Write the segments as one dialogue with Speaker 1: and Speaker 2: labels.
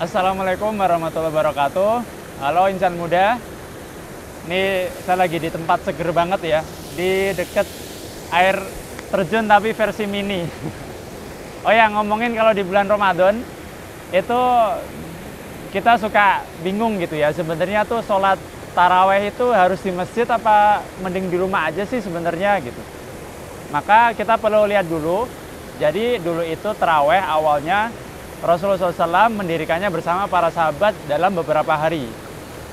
Speaker 1: Assalamualaikum warahmatullahi wabarakatuh. Halo insan muda. Ini saya lagi di tempat seger banget ya, di deket air terjun tapi versi mini. Oh ya, ngomongin kalau di bulan Ramadan itu kita suka bingung gitu ya. Sebenarnya tuh sholat taraweh itu harus di masjid apa mending di rumah aja sih sebenarnya gitu. Maka kita perlu lihat dulu. Jadi dulu itu taraweh awalnya Rasulullah SAW mendirikannya bersama para sahabat dalam beberapa hari.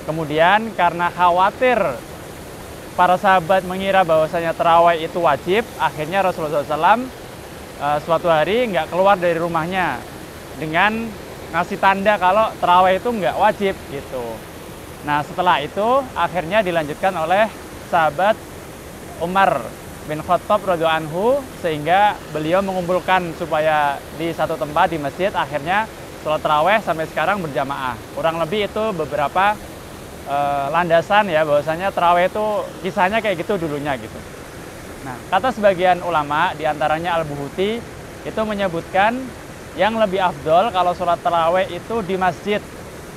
Speaker 1: Kemudian karena khawatir para sahabat mengira bahwasanya tarawih itu wajib, akhirnya Rasulullah SAW suatu hari nggak keluar dari rumahnya dengan ngasih tanda kalau tarawih itu nggak wajib gitu. Nah setelah itu akhirnya dilanjutkan oleh sahabat Umar bin Khattab radhiyallahu anhu, sehingga beliau mengumpulkan supaya di satu tempat di masjid, akhirnya sholat taraweh sampai sekarang berjamaah. Kurang lebih itu beberapa landasan ya bahwasanya taraweh itu kisahnya kayak gitu dulunya gitu. Nah kata sebagian ulama diantaranya Al-Buhuti itu menyebutkan yang lebih afdol kalau sholat taraweh itu di masjid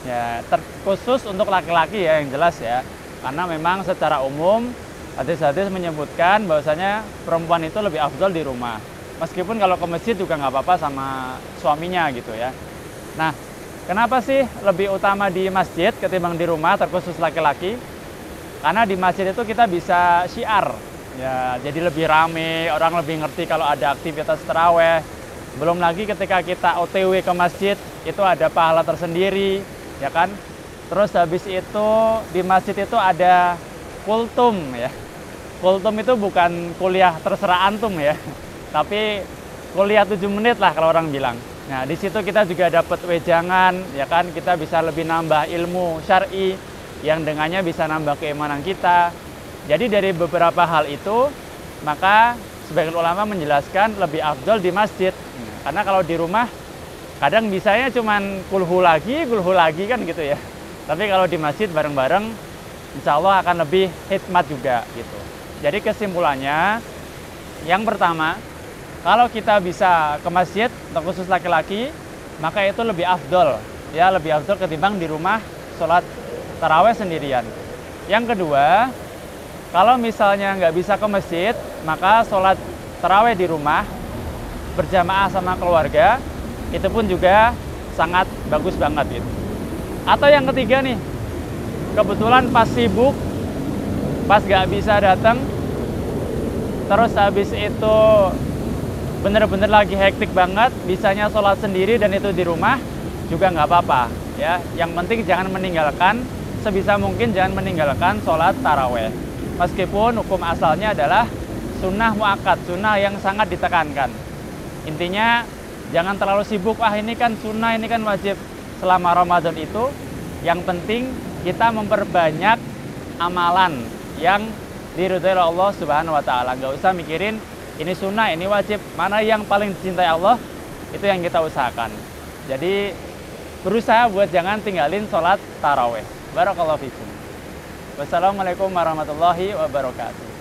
Speaker 1: ya, terkhusus untuk laki-laki ya yang jelas ya, karena memang secara umum hadis-hadis menyebutkan bahwasanya perempuan itu lebih afdol di rumah. Meskipun kalau ke masjid juga nggak apa-apa sama suaminya gitu ya. Nah, kenapa sih lebih utama di masjid ketimbang di rumah terkhusus laki-laki? Karena di masjid itu kita bisa syiar. Ya, jadi lebih rame, orang lebih ngerti kalau ada aktivitas taraweh. Belum lagi ketika kita OTW ke masjid, itu ada pahala tersendiri, ya kan? Terus habis itu di masjid itu ada kultum ya. Kultum itu bukan kuliah terserah antum ya, tapi kuliah 7 menit lah kalau orang bilang. Nah di situ kita juga dapat wejangan, ya kan, kita bisa lebih nambah ilmu syar'i yang dengannya bisa nambah keimanan kita. Jadi dari beberapa hal itu, maka sebagian ulama menjelaskan lebih afdol di masjid. Karena kalau di rumah kadang bisanya cuman kulhu lagi kan gitu ya. Tapi kalau di masjid bareng-bareng, insya Allah akan lebih hikmat juga gitu. Jadi kesimpulannya, yang pertama, kalau kita bisa ke masjid, khusus laki-laki, maka itu lebih afdol. Ya, lebih afdol ketimbang di rumah sholat taraweh sendirian. Yang kedua, kalau misalnya nggak bisa ke masjid, maka sholat taraweh di rumah, berjamaah sama keluarga, itu pun juga sangat bagus banget gitu. Atau yang ketiga nih, kebetulan pas sibuk, pas nggak bisa datang, terus habis itu bener-bener lagi hektik banget, bisanya sholat sendiri dan itu di rumah juga nggak apa-apa ya. Yang penting jangan meninggalkan, sebisa mungkin jangan meninggalkan sholat taraweh. Meskipun hukum asalnya adalah sunnah muakkad, sunnah yang sangat ditekankan. Intinya jangan terlalu sibuk, ini kan sunnah, ini kan wajib. Selama Ramadan itu yang penting kita memperbanyak amalan yang diridhoi Allah Subhanahu wa taala. Nggak usah mikirin ini sunnah, ini wajib, mana yang paling dicintai Allah, itu yang kita usahakan. Jadi berusaha buat jangan tinggalin sholat taraweh. Barakallahu fikum. Wassalamualaikum warahmatullahi wabarakatuh.